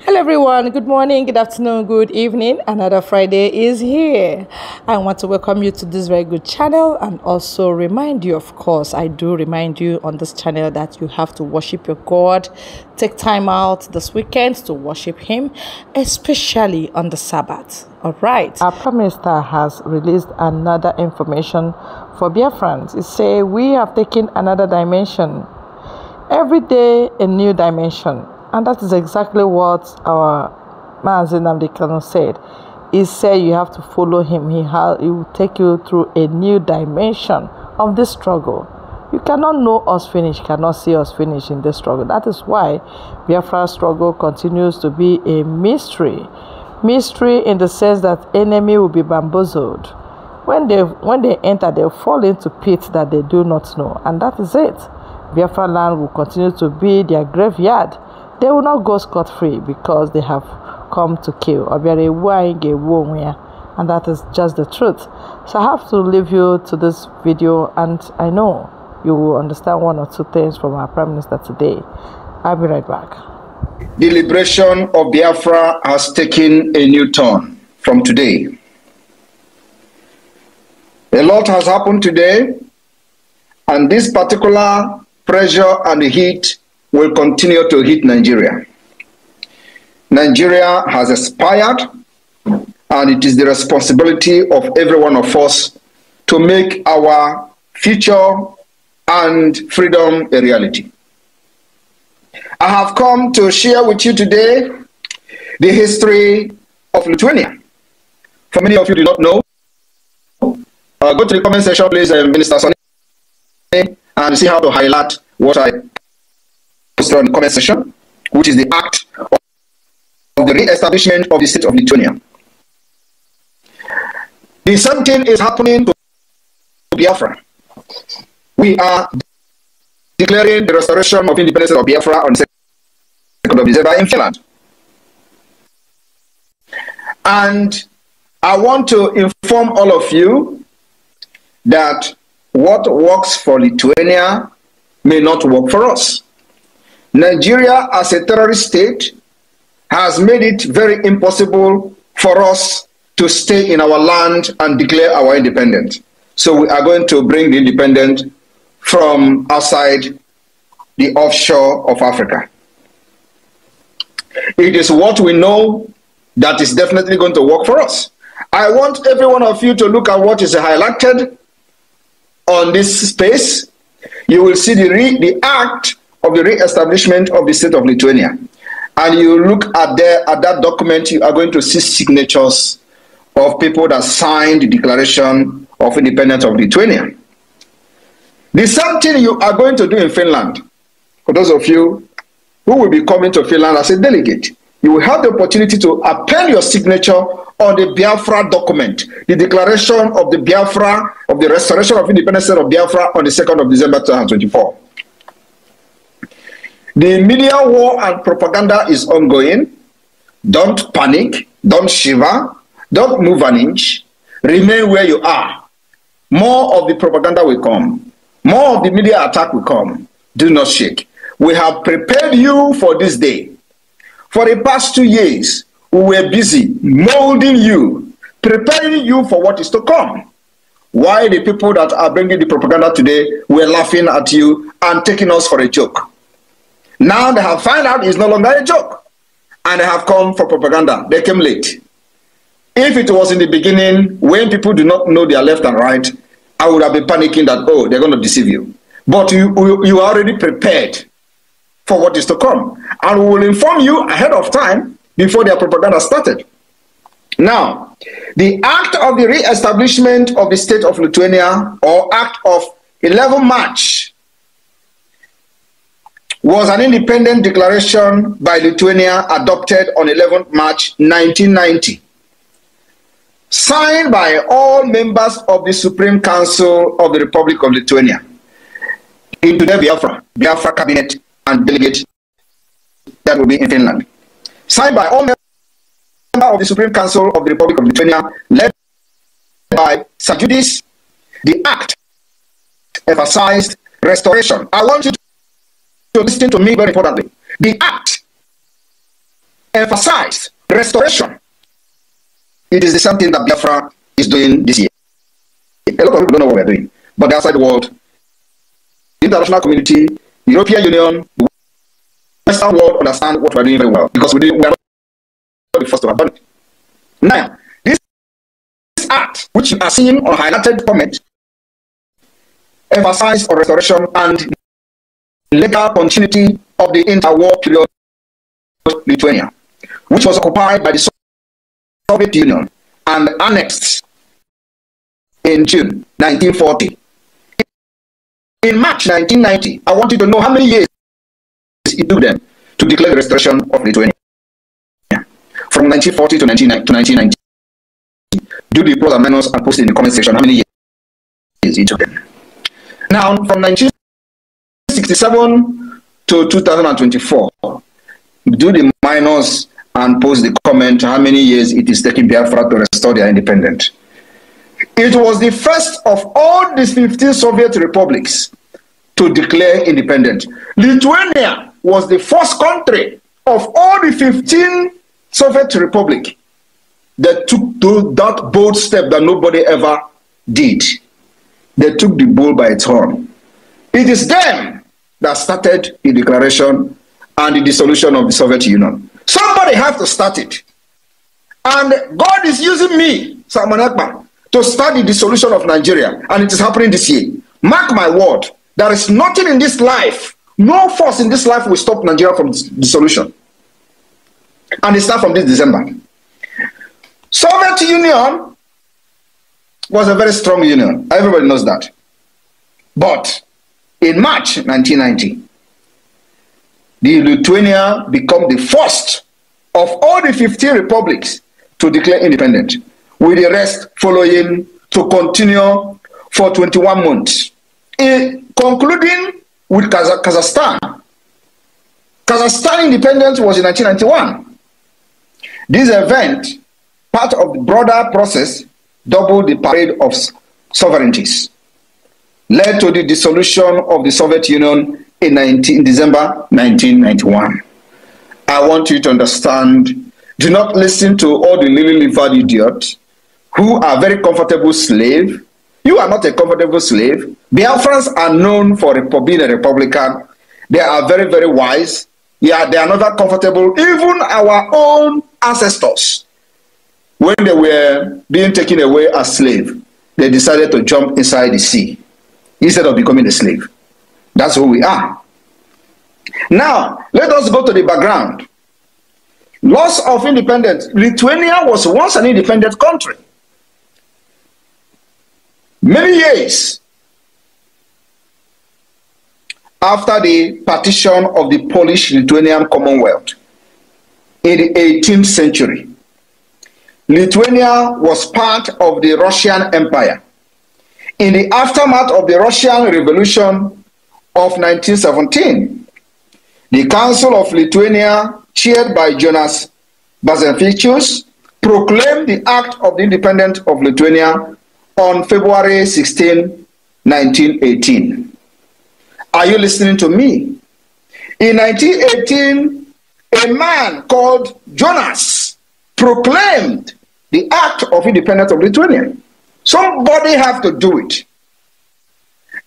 Hello everyone, good morning, good afternoon, good evening. Another Friday is here. I want to welcome you to this very good channel and also remind you, of course, I do remind you on this channel that you have to worship your God. Take time out this weekend to worship Him, especially on the Sabbath. All right. Our Prime Minister has released another information for Biafrans. It says we have taken another dimension. Every day a new dimension. And that is exactly what our Mazi Nnamdi Kanu said. He said you have to follow him. He will take you through a new dimension of this struggle. You cannot know us finish, cannot see us finish in this struggle. That is why Biafra struggle continues to be a mystery. Mystery in the sense that enemy will be bamboozled. When they enter, they'll fall into pits that they do not know. And that is it. Biafra land will continue to be their graveyard. They will not go scot-free because they have come to kill. And that is just the truth. So I have to leave you to this video, and I know you will understand one or two things from our Prime Minister today. I'll be right back. The liberation of Biafra has taken a new turn from today. A lot has happened today, and this particular pressure and heat will continue to hit Nigeria. Nigeria has expired, and it is the responsibility of every one of us to make our future and freedom a reality. I have come to share with you today the history of Lithuania. For many of you do not know, go to the comment section, please, Minister Sonny, and see how to highlight what I posted on the comment section, which is the act of the re-establishment of the state of Lithuania. The same thing is happening to Biafra. We are declaring the restoration of independence of Biafra on the 2nd of December in Finland. And I want to inform all of you that what works for Lithuania may not work for us. Nigeria, as a terrorist state, has made it very impossible for us to stay in our land and declare our independence. So we are going to bring the independence from outside the offshore of Africa. It is what we know that is definitely going to work for us. I want every one of you to look at what is highlighted on this space. You will see the act of the re-establishment of the state of Lithuania. And you look at that document, you are going to see signatures of people that signed the Declaration of Independence of Lithuania. The same thing you are going to do in Finland. For those of you who will be coming to Finland as a delegate, you will have the opportunity to append your signature on the Biafra document, the Declaration of the Biafra, of the Restoration of Independence of Biafra on the 2nd of December 2024. The media war and propaganda is ongoing. Don't panic, don't shiver, don't move an inch. Remain where you are. More of the propaganda will come. More of the media attack will come. Do not shake. We have prepared you for this day. For the past 2 years, we were busy molding you, preparing you for what is to come. Why the people that are bringing the propaganda today were laughing at you and taking us for a joke. Now they have found out it's no longer a joke, and they have come for propaganda. They came late. If it was in the beginning, when people do not know their left and right, I would have been panicking that, oh, they're going to deceive you. But you are already prepared for what is to come. And we will inform you ahead of time before their propaganda started. Now, the act of the re-establishment of the state of Lithuania, or act of 11 March, was an independent declaration by Lithuania adopted on 11 March 1990. Signed by all members of the Supreme Council of the Republic of Lithuania, into the Biafra cabinet and delegate that will be in Finland. Signed by all members of the Supreme Council of the Republic of Lithuania, led by Sir Judis. The act emphasized restoration. I want you to listen to me very importantly. The act emphasized restoration. It is the same thing that Biafra is doing this year. A lot of people don't know what we're doing. But the outside world, the international community, the European Union, the Western world understand what we're doing very well. Because we are not the first to have done it. Now, this act, which you are seeing on highlighted comment, emphasized on restoration and legal continuity of the interwar period of Lithuania, which was occupied by the Soviet Union and annexed in June 1940. In March 1990, I want you to know how many years it took them to declare the restoration of Lithuania. From 1940 to 1990. Do the pros and minus and post in the comment section how many years it took them. Now, from 1967 to 2024, do the minus and post the comment how many years it is taking Biafra to restore their independence. It was the first of all these 15 Soviet republics to declare independence. Lithuania was the first country of all the 15 Soviet republics that took that bold step that nobody ever did. They took the bull by its horn. It is them that started the declaration and the dissolution of the Soviet Union. Somebody have to start it. And God is using me, Salman Akbar, to start the dissolution of Nigeria. And it is happening this year. Mark my word, there is nothing in this life, no force in this life will stop Nigeria from dissolution. And it starts from this December. Soviet Union was a very strong union. Everybody knows that. But in March 1990, the Lithuania became the first of all the 15 republics to declare independence, with the rest following to continue for 21 months, concluding with Kazakhstan. Kazakhstan independence was in 1991. This event, part of the broader process, doubled the parade of sovereignties, led to the dissolution of the Soviet Union in December 1991. I want you to understand, do not listen to all the lily-livered idiots who are very comfortable slaves. You are not a comfortable slave. Biafrans are known for being a Republican. They are very, very wise. Yeah, they are not that comfortable. Even our own ancestors, when they were being taken away as slaves, they decided to jump inside the sea instead of becoming a slave. That's who we are. Now, let us go to the background. Loss of independence. Lithuania was once an independent country. Many years after the partition of the Polish-Lithuanian Commonwealth in the 18th century, Lithuania was part of the Russian Empire. In the aftermath of the Russian Revolution of 1917, the Council of Lithuania, chaired by Jonas Bazenvičius, proclaimed the Act of the Independence of Lithuania on February 16, 1918. Are you listening to me? In 1918, a man called Jonas proclaimed the Act of Independence of Lithuania. Somebody have to do it.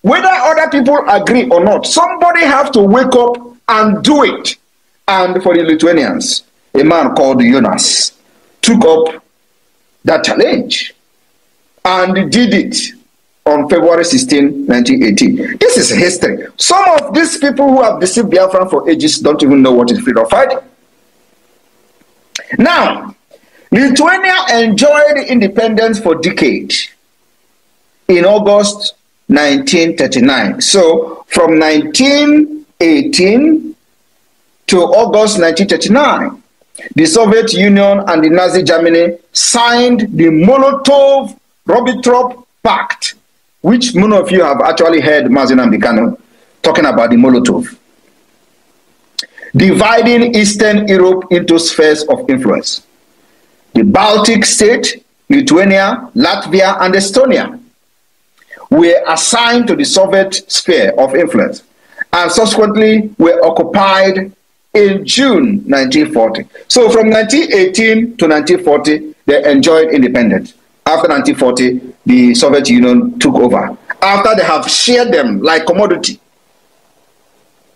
Whether other people agree or not, somebody have to wake up and do it. And for the Lithuanians, a man called Jonas took up that challenge and did it on February 16, 1918. This is history. Some of these people who have deceived Biafran for ages don't even know what is freedom fighting. Now, Lithuania enjoyed independence for decades. In August 1939. So, from 1918 to August 1939, the Soviet Union and the Nazi Germany signed the Molotov-Ribbentrop Pact, which many of you have actually heard Mazin Ambikano talking about the Molotov, dividing Eastern Europe into spheres of influence. The Baltic states, Lithuania, Latvia, and Estonia were assigned to the Soviet sphere of influence and subsequently were occupied in June 1940. So from 1918 to 1940, they enjoyed independence. After 1940, the Soviet Union took over. After they have shared them like commodity.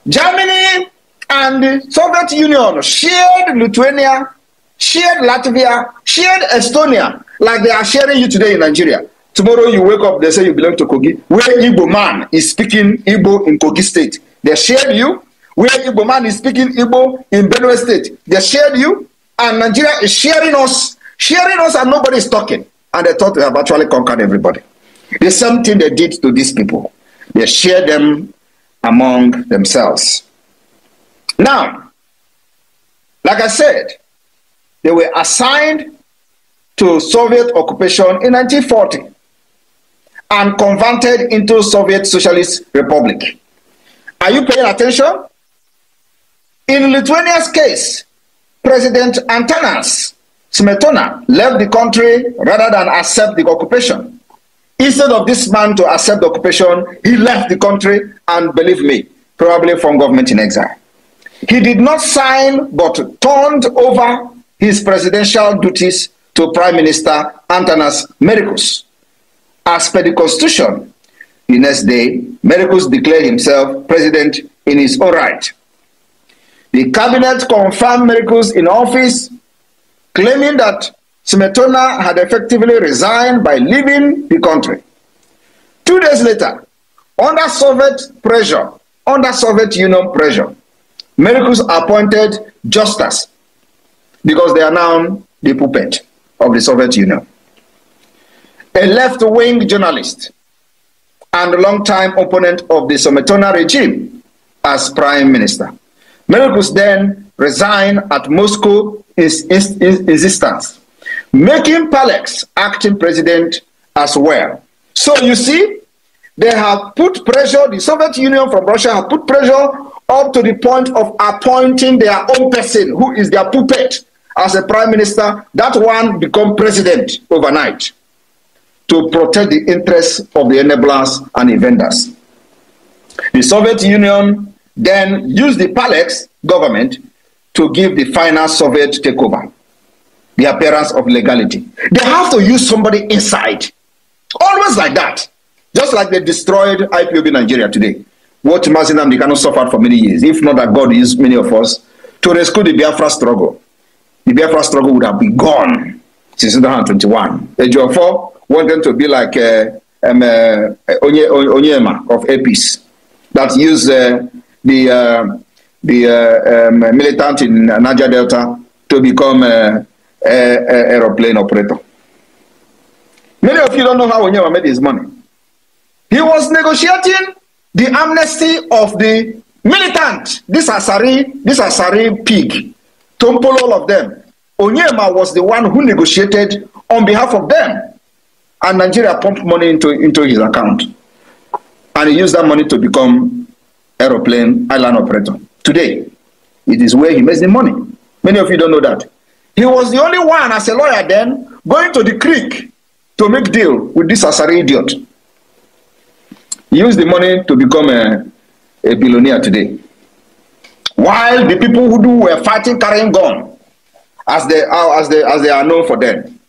Germany and the Soviet Union shared Lithuania, shared Latvia, shared Estonia, like they are sharing you today in Nigeria. Tomorrow you wake up, they say you belong to Kogi. Where Igbo man is speaking Igbo in Kogi State, they shared you. Where Igbo man is speaking Igbo in Benue State, they shared you. And Nigeria is sharing us, and nobody is talking. And they thought they have actually conquered everybody. The same thing they did to these people. They shared them among themselves. Now, like I said, they were assigned to Soviet occupation in 1940 and converted into Soviet Socialist Republic. Are you paying attention? In Lithuania's case, President Antanas Smetona left the country rather than accept the occupation. Instead of this man to accept the occupation, he left the country and, believe me, probably from government in exile. He did not sign but turned over his presidential duties to Prime Minister Antanas Mericus. As per the Constitution, the next day, Mericus declared himself president in his own right. The cabinet confirmed Mericus in office, claiming that Smetona had effectively resigned by leaving the country. 2 days later, under Soviet Union pressure, Mericus appointed Justus, because they are now the puppet of the Soviet Union, a left-wing journalist and longtime opponent of the Smetona regime, as prime minister. Mericus then resigned at Moscow insistence, making Palex acting president as well. So you see, they have put pressure, the Soviet Union from Russia have put pressure up to the point of appointing their own person, who is their puppet, as a prime minister. That one become president overnight to protect the interests of the enablers and inventors. The Soviet Union then used the Palex government to give the final Soviet takeover the appearance of legality. They have to use somebody inside. Always like that. Just like they destroyed IPOB Nigeria today. What Mazinam cannot suffered for many years. If not that God used many of us to rescue the Biafra struggle. The Biafra struggle would have been gone since 2021. Ejiofor wanted to be like Onyema of APIS that used the militant in Niger Delta to become a aeroplane operator. Many of you don't know how Onyema made his money. He was negotiating the amnesty of the militant, this Asari pig, Tompolo, all of them. Onyema was the one who negotiated on behalf of them. And Nigeria pumped money into his account. And he used that money to become aeroplane island operator. Today, it is where he makes the money. Many of you don't know that. He was the only one, as a lawyer then, going to the creek to make deal with this Asari idiot. He used the money to become a billionaire today. While the people who were fighting, carrying gun, as they are known for them,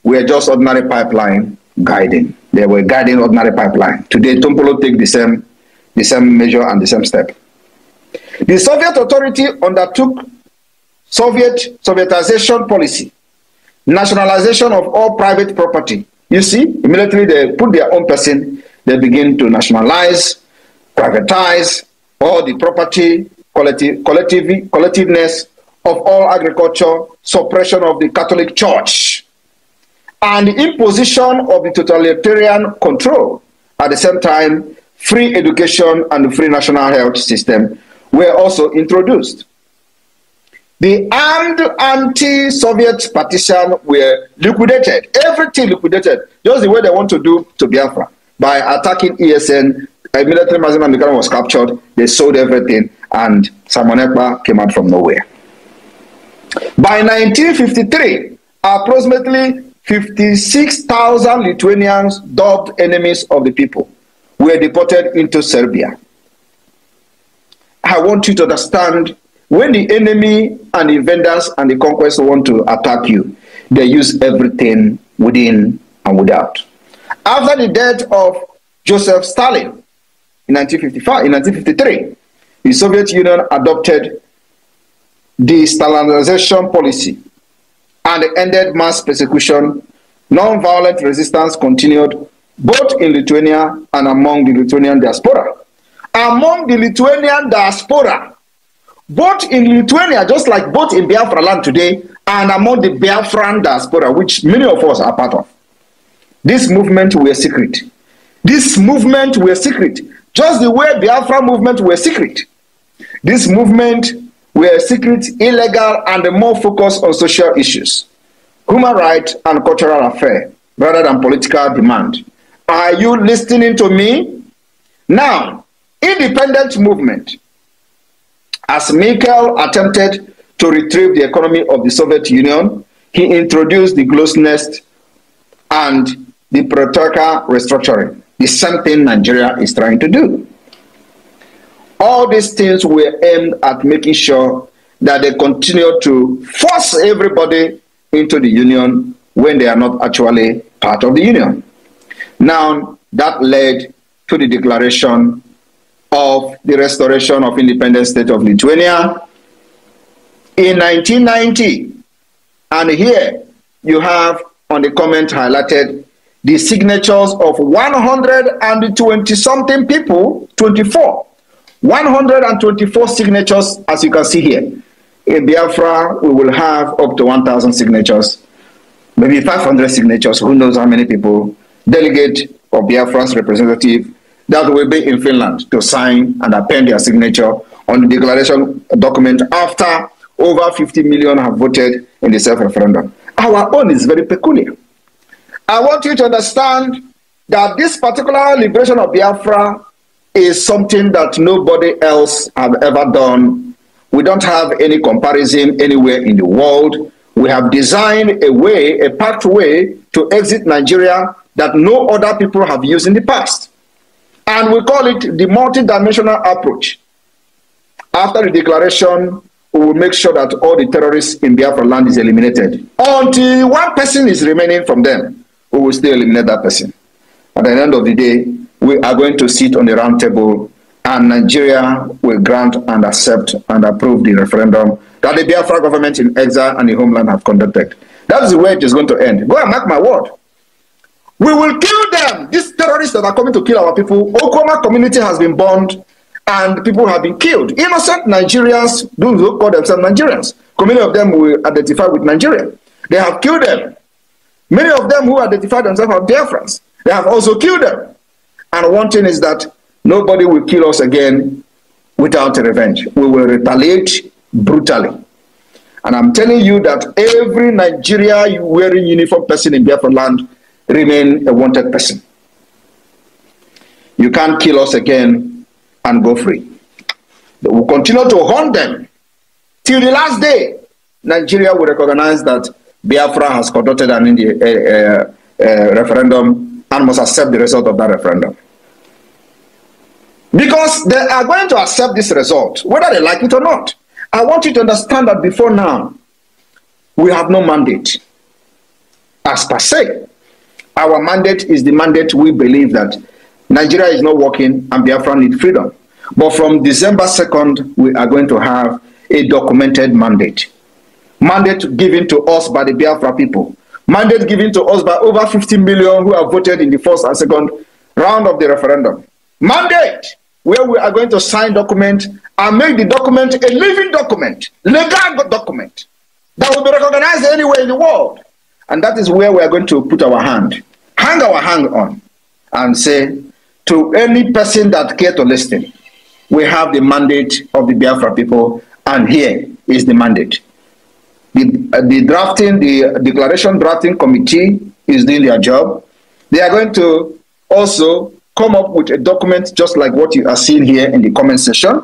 were just ordinary pipeline guiding. They were guiding ordinary pipeline. Today, Tompolo take the same measure and the same step. The Soviet authority undertook Sovietization policy, nationalization of all private property. You see, immediately they put their own person, they begin to nationalize, privatize all the property, collectiveness of all agriculture, suppression of the Catholic Church, and the imposition of the totalitarian control. At the same time, free education and free national health system were also introduced. The armed anti-Soviet partisan were liquidated, everything liquidated, just the way they want to do to Biafra. By attacking ESN, military Mazin was captured, they sold everything, and Simon Ekpa came out from nowhere. By 1953, approximately 56,000 Lithuanians, dubbed enemies of the people, were deported into Serbia. I want you to understand When the enemy and the invaders and the conquest want to attack you, they use everything within and without. After the death of Joseph Stalin in 1953, the Soviet Union adopted the Stalinization policy and ended mass persecution. Non-violent resistance continued both in Lithuania and among the Lithuanian diaspora. Among the Lithuanian diaspora, both in Lithuania, just like both in Biafra land today, and among the Biafran diaspora, which many of us are part of. This movement were secret. This movement were secret. Just the way Biafra movement were secret. This movement were secret, illegal, and more focused on social issues, human rights, and cultural affairs, rather than political demand. Are you listening to me? Now, independent movement. As Mikhail attempted to retrieve the economy of the Soviet Union, he introduced the Glasnost and the Perestroika restructuring. The same thing Nigeria is trying to do. All these things were aimed at making sure that they continue to force everybody into the union when they are not actually part of the union. Now, that led to the declaration of the restoration of independent state of Lithuania in 1990. And here you have on the comment highlighted the signatures of 120-something people, 124 signatures, as you can see here. In Biafra, we will have up to 1,000 signatures, maybe 500 signatures, who knows how many people, delegate of Biafra's representative that will be in Finland to sign and append their signature on the declaration document after over 50 million have voted in the self-referendum. Our own is very peculiar. I want you to understand that this particular liberation of Biafra is something that nobody else have ever done. We don't have any comparison anywhere in the world. We have designed a way, a pathway to exit Nigeria that no other people have used in the past. And we call it the multidimensional approach. After the declaration, we will make sure that all the terrorists in Biafra land is eliminated. Until one person is remaining from them, we will still eliminate that person. At the end of the day, we are going to sit on the round table and Nigeria will grant and accept and approve the referendum that the Biafra government in exile and the homeland have conducted. That is the way it is going to end. Go and mark my word. We will kill them. These terrorists that are coming to kill our people. Okoma community has been burned and people have been killed. Innocent Nigerians do call themselves Nigerians. Many of them will identify with Nigeria. They have killed them. Many of them who identify themselves as Biafrans, they have also killed them. And one thing is that nobody will kill us again without revenge. We will retaliate brutally. And I'm telling you that every Nigeria wearing uniform person in Biafra land remain a wanted person. You can't kill us again and go free. But we'll continue to hunt them till the last day. Nigeria will recognize that Biafra has conducted an referendum and must accept the result of that referendum. Because they are going to accept this result, whether they like it or not. I want you to understand that before now, we have no mandate. As per se, our mandate is the mandate we believe that Nigeria is not working and Biafra need freedom. But from December 2nd, we are going to have a documented mandate. Mandate given to us by the Biafra people. Mandate given to us by over 50 million who have voted in the first and second round of the referendum. Mandate where we are going to sign document and make the document a living document, legal document that will be recognized anywhere in the world. And that is where we are going to put our hand, hang our hand on, and say to any person that care to listen, we have the mandate of the Biafra people, and here is the mandate. The declaration drafting committee is doing their job. They are going to also come up with a document just like what you are seeing here in the comment section,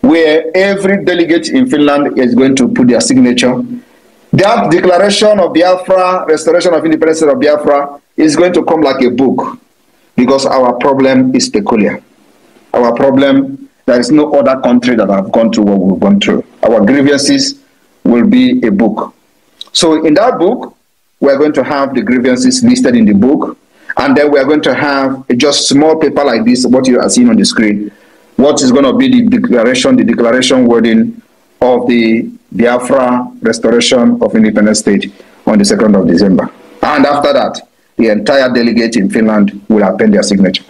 where every delegate in Finland is going to put their signature. That declaration of Biafra, restoration of independence of Biafra, is going to come like a book, because our problem is peculiar. Our problem There is no other country that have gone through what we've gone through. Our grievances will be a book. So in that book, we're going to have the grievances listed in the book, and then we're going to have just small paper like this, what you are seeing on the screen, what is going to be the declaration wording of the Biafra restoration of independent state on the 2nd of December. And after that, the entire delegate in Finland will append their signature.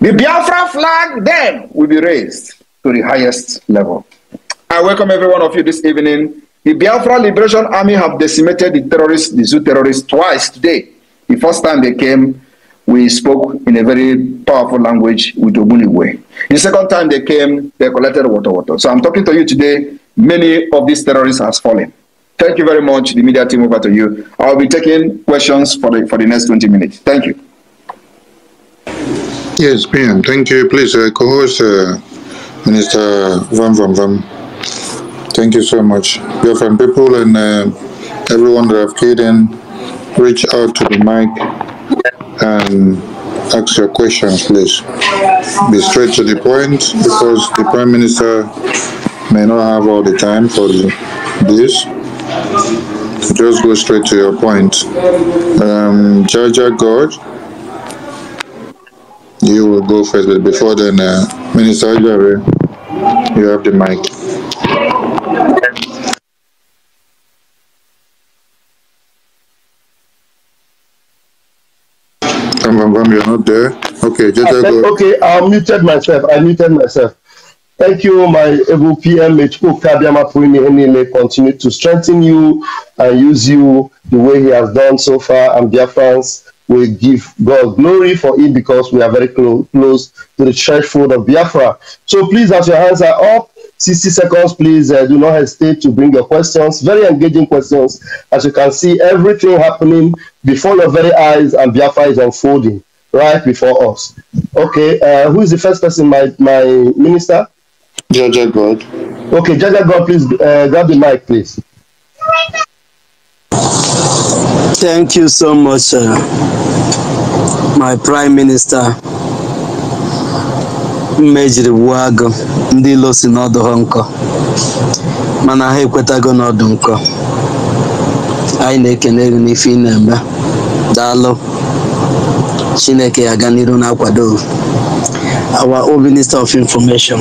The Biafra flag then will be raised to the highest level. I welcome every one of you this evening. The Biafra Liberation Army have decimated the terrorists, the Zoo terrorists, twice today. The first time they came, we spoke in a very powerful language with Ogunigwe. The second time they came, they collected water. So I'm talking to you today. Many of these terrorists have fallen. Thank you very much. The media team, over to you. I'll be taking questions for the next 20 minutes. Thank you. Yes, PM. Thank you. Please, co-host Minister Vam. Thank you so much. Biafran people and everyone that have keyed in, reach out to the mic and ask your questions, please. Be straight to the point, because the Prime Minister may not have all the time for this. Just go straight to your point. Jaja God, you will go first, but before then, Minister Ajare, you have the mic. You're not there. Okay, Jaja God. Okay, I muted myself. Thank you, my able PM. May continue to strengthen you and use you the way he has done so far. And Biafrans will give God glory for it, because we are very close to the threshold of Biafra. So please, as your hands are up, 60 seconds, please do not hesitate to bring your questions. Very engaging questions. As you can see, everything happening before your very eyes, and Biafra is unfolding right before us. Okay, who is the first person? My minister? Jaja God. Okay, Jaja God, please grab the mic, please. Thank you so much, my Prime Minister. Mmejiri wago ndị ilo si n'ọdụ ha nkọ, mana ha ekwetago n'ọdụ nkọ. Anyị na-ekene gị n'ife ị na-eme. Daalụ. Chineke ya ga n'iru na-akwado. Our own Minister of Information,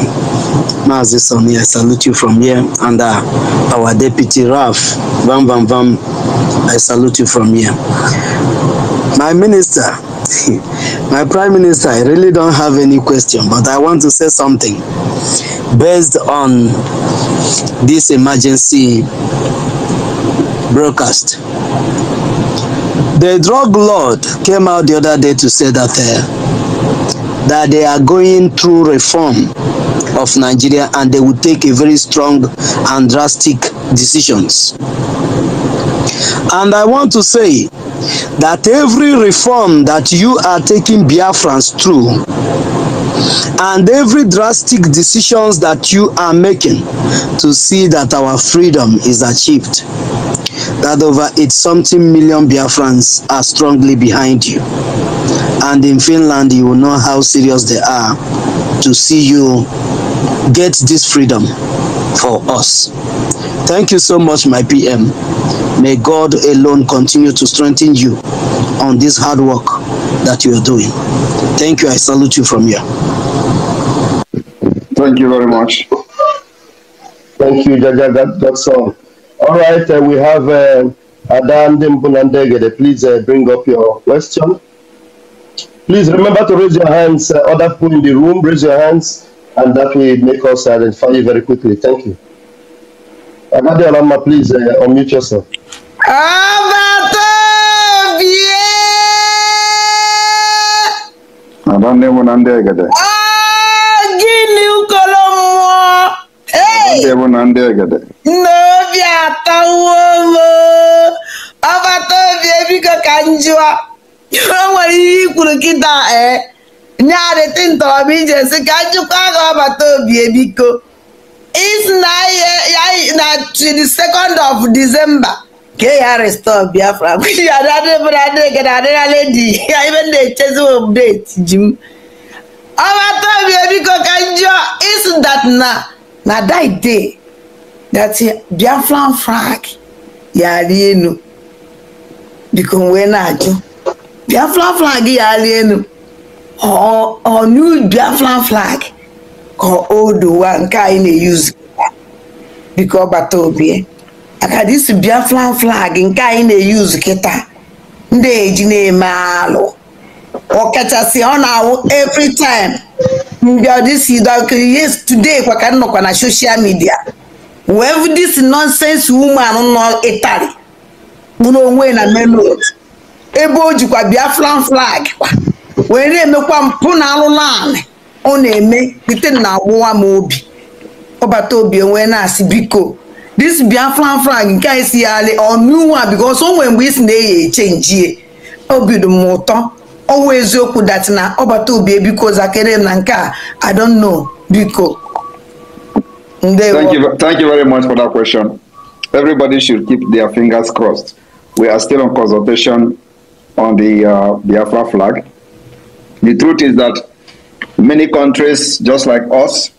Mazi Sonny, I salute you from here, and our Deputy Raf, Vam, I salute you from here. My Minister, my Prime Minister, I really don't have any question, but I want to say something based on this emergency broadcast. The drug lord came out the other day to say that they are going through reform of Nigeria, and they will take a very strong and drastic decisions. And I want to say that every reform that you are taking Biafrans through, and every drastic decisions that you are making to see that our freedom is achieved, that over 8-something million Biafrans are strongly behind you. And in Finland, you will know how serious they are to see you get this freedom for us. Thank you so much, my PM. May God alone continue to strengthen you on this hard work that you are doing. Thank you. I salute you from here. Thank you very much. Thank you, Jaja. That's all. All right, we have Adan Dimbunandegede. Please bring up your question. Please remember to raise your hands. Other people in the room, raise your hands, and that will make us identify you very quickly. Thank you. Amadi Alama, please unmute yourself. Adan Dimbunandegede. Hey! No, baby, kanjua. You could get that, now the thing to me just a kanju baby. It's not to the 2nd of December. KR stop Biafra. We are not even lady. Even the chase update, Jim. Isn't that na that day that Biafran flag yalienu because when Biafran flag yalienu or new Biafran flag or old one kind use because batobie aka this Biafran flag in kind use kita ndị eji na-eme alụ ọkachasị ọ na-awụ every time ndị ọdịsi yes today kwa ka nnọkwa na social media wherever this nonsense woman nọ Italy bụrụ onwe na melod ebe o jikwa Biafran flag wee na-emekwa mpụ na alụlanị ọ na-eme bite na agbụwa m obi ọbata obi enwe na-asị biko this Biafran flag nke anyị si ya ọ new one because o nwere mgbe isi na-eyi change obi dị m ụtọ ọwụ eziokwu that na ọbata obi ebiko zakere na nke a I don't know biko. Thank you very much for that question. Everybody should keep their fingers crossed. We are still on consultation on the Biafra flag. The truth is that many countries, just like us,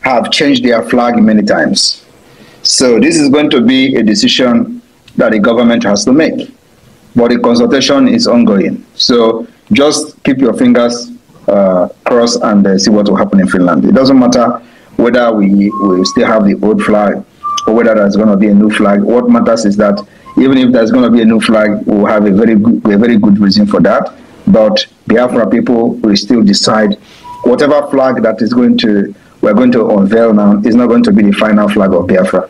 have changed their flag many times. So this is going to be a decision that the government has to make. But the consultation is ongoing. So just keep your fingers crossed and see what will happen in Finland. It doesn't matter whether we still have the old flag or whether there's going to be a new flag. What matters is that even if there's going to be a new flag, we'll have a very good reason for that. But Biafra people will still decide whatever flag that we're going to unveil now is not going to be the final flag of Biafra.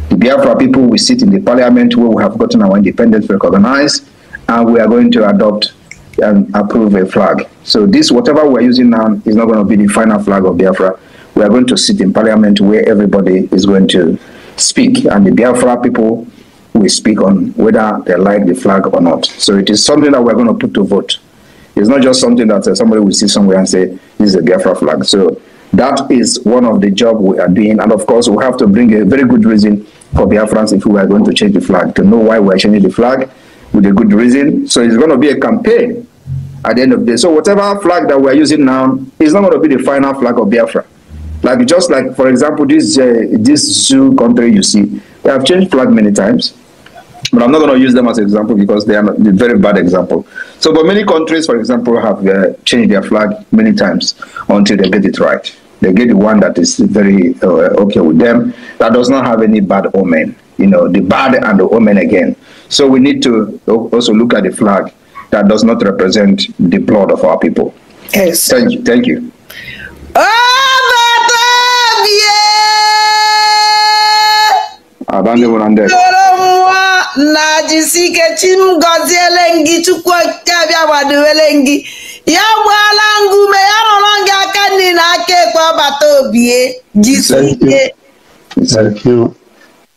The Biafra people will sit in the parliament where we have gotten our independence recognized, and we are going to adopt and approve a flag. So this, whatever we're using now, is not going to be the final flag of Biafra. We are going to sit in parliament where everybody is going to speak, and the Biafra people will speak on whether they like the flag or not. So it is something that we're going to put to vote. It's not just something that somebody will see somewhere and say, this is a Biafra flag. So that is one of the jobs we are doing. And of course, we have to bring a very good reason for Biafrans if we are going to change the flag, to know why we're changing the flag with a good reason. So it's going to be a campaign at the end of the day. So whatever flag that we're using now is not going to be the final flag of Biafra. Like just like, for example, this zoo country you see, they have changed flag many times. But I'm not going to use them as an example because they are a very bad example. So, but many countries, for example, have changed their flag many times until they get it right. They get the one that is very okay with them, that does not have any bad omen, you know, the bad and the omen again. So we need to also look at the flag that does not represent the blood of our people. Yes. Thank you. Thank you. Na jisike chim goziele ngi chukwu kabia waduwele ngi ya gwala ngume ya nolongi aka ni na aka ekwe ọbata obie jisike.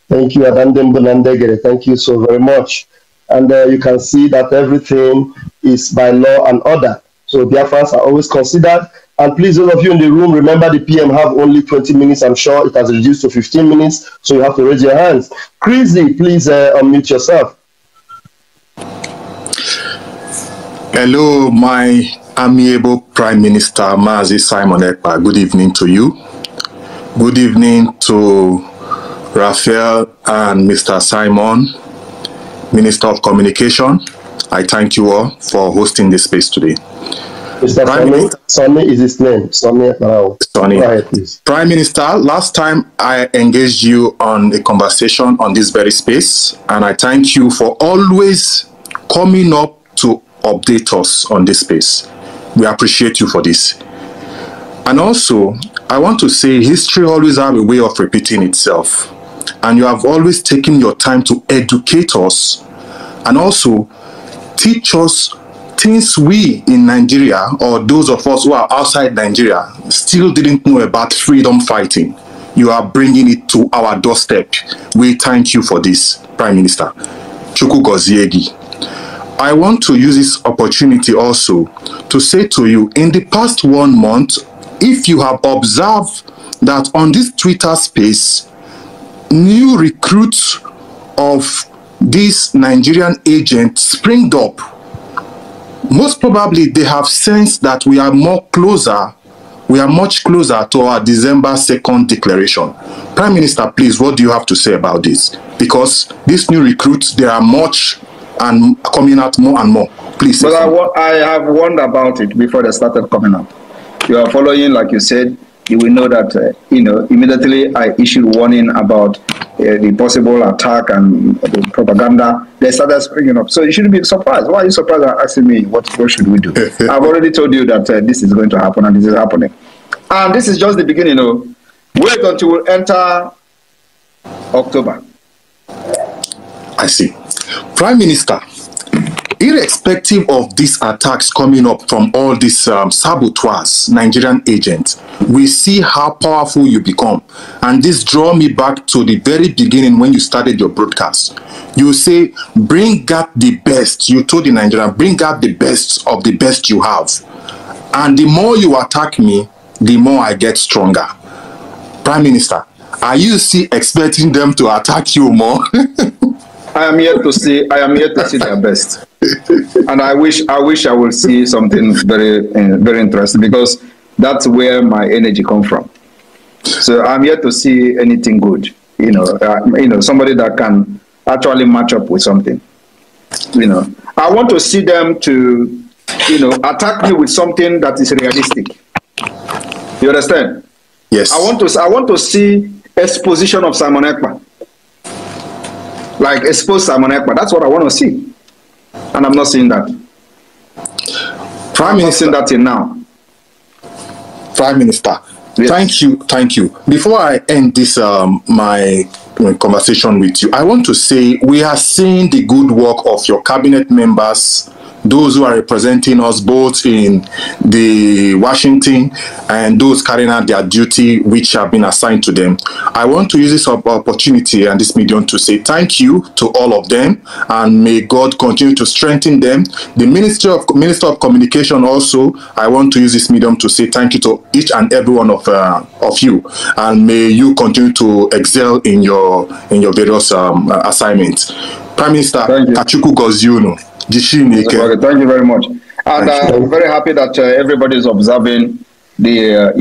Thank you Adandem Bunandegere. Thank you so very much. And you can see that everything is by law and order. So Biafrans are always considered. And please, those of you in the room, remember the PM have only 20 minutes. I'm sure it has reduced to 15 minutes, so you have to raise your hands. Chrissy, please unmute yourself. Hello, my amiable Prime Minister, Mazi Simon Ekpa. Good evening to you. Good evening to Raphael and Mr. Simon, Minister of Communication. I thank you all for hosting this space today. Mr. Sonny is his name. Sonny. Go ahead, please. Prime Minister, last time I engaged you on a conversation on this very space, and I thank you for always coming up to update us on this space. We appreciate you for this. And also, I want to say history always has a way of repeating itself. And you have always taken your time to educate us and also teach us things we in Nigeria, or those of us who are outside Nigeria, still didn't know about freedom fighting. You are bringing it to our doorstep. We thank you for this, Prime Minister. Chukwu Goziegi. I want to use this opportunity also to say to you, in the past 1 month, if you have observed that on this Twitter space, new recruits of this Nigerian agent springed up. Most probably they have sensed that we are more closer we are much closer to our December 2nd declaration. Prime Minister, please, what do you have to say about this? Because these new recruits, there are much and coming out more and more. Please. But I have warned about it before they started coming out. You are following, like you said, you will know that, immediately I issued warning about the possible attack and the propaganda. They started springing up. So you shouldn't be surprised. Why are you surprised at asking me what should we do? I've already told you that this is going to happen and this is happening. And this is just the beginning. Wait until we enter October. I see. Prime Minister, irrespective of these attacks coming up from all these saboteurs, Nigerian agents, we see how powerful you become. And this draw me back to the very beginning when you started your broadcast. You say, bring out the best. You told the Nigerian, bring out the best of the best you have. And the more you attack me, the more I get stronger. Prime Minister, are you still expecting them to attack you more? I am here to see their best. And I wish I will see something very, very interesting, because that's where my energy comes from. So I'm here to see anything good. Somebody that can actually match up with something. I want to see them to, attack me with something that is realistic. You understand? Yes. I want to see exposition of Simon Ekpa. Like expose Simon Ekpa. That's what I want to see. And I'm not seeing that. Prime Minister, I'm not seeing that till now. Prime Minister, yes. Thank you. Before I end this my conversation with you, I want to say we are seeing the good work of your cabinet members, those who are representing us both in the Washington and those carrying out their duty which have been assigned to them. I want to use this opportunity and this medium to say thank you to all of them, and may God continue to strengthen them. The Minister of Communication also, I want to use this medium to say thank you to each and every one of you, and may you continue to excel in your various assignments. Prime Minister, Kachuku Goziuno. Thank you very much. And I'm very happy that everybody is observing the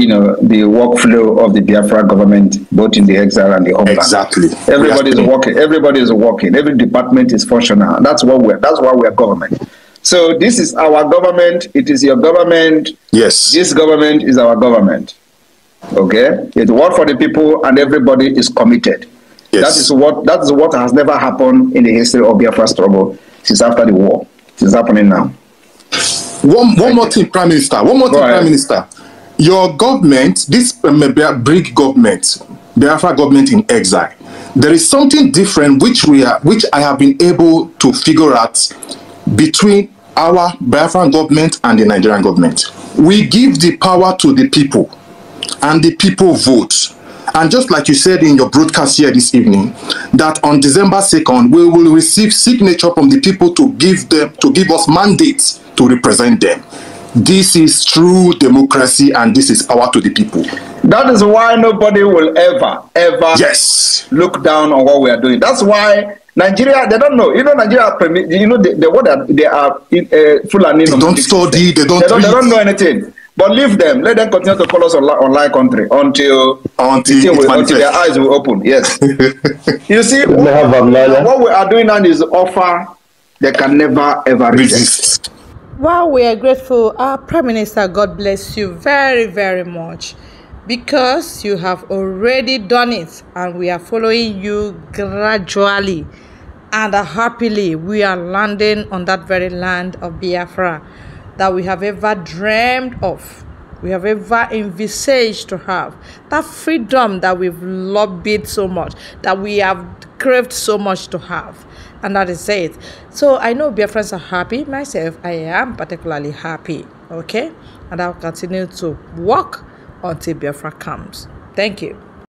workflow of the Biafra government, both in the exile and the homeland. Exactly. Everybody is working. Everybody is working. Every department is functional. That's why we are government. So this is our government. It is your government. Yes. This government is our government. Okay. It works for the people, and everybody is committed. Yes. That is what has never happened in the history of Biafra struggle since after the war. It's happening now. One more thing, Prime Minister. Prime Minister. Your government, this big government, Biafra government in exile, there is something different which I have been able to figure out between our Biafran government and the Nigerian government. We give the power to the people, and the people vote. And just like you said in your broadcast here this evening, that on December 2nd, we will receive signature from the people to give us mandates to represent them. This is true democracy, and this is power to the people. That is why nobody will ever yes look down on what we are doing. That's why Nigeria, they don't know. Nigeria, they are Fulani. They don't study, they don't know anything. But leave them. Let them continue to call us online country until their eyes will open. Yes. You see, what we are doing now is offer they can never ever resist. Wow, we are grateful. Our Prime Minister, God bless you very, very much, because you have already done it, and we are following you gradually and happily. We are landing on that very land of Biafra that we have ever dreamed of, we have ever envisaged to have, that freedom that we've lobbied so much, that we have craved so much to have, and that is it. So I know Biafrans are happy. Myself, I am particularly happy, okay? And I'll continue to work until Biafra comes. Thank you.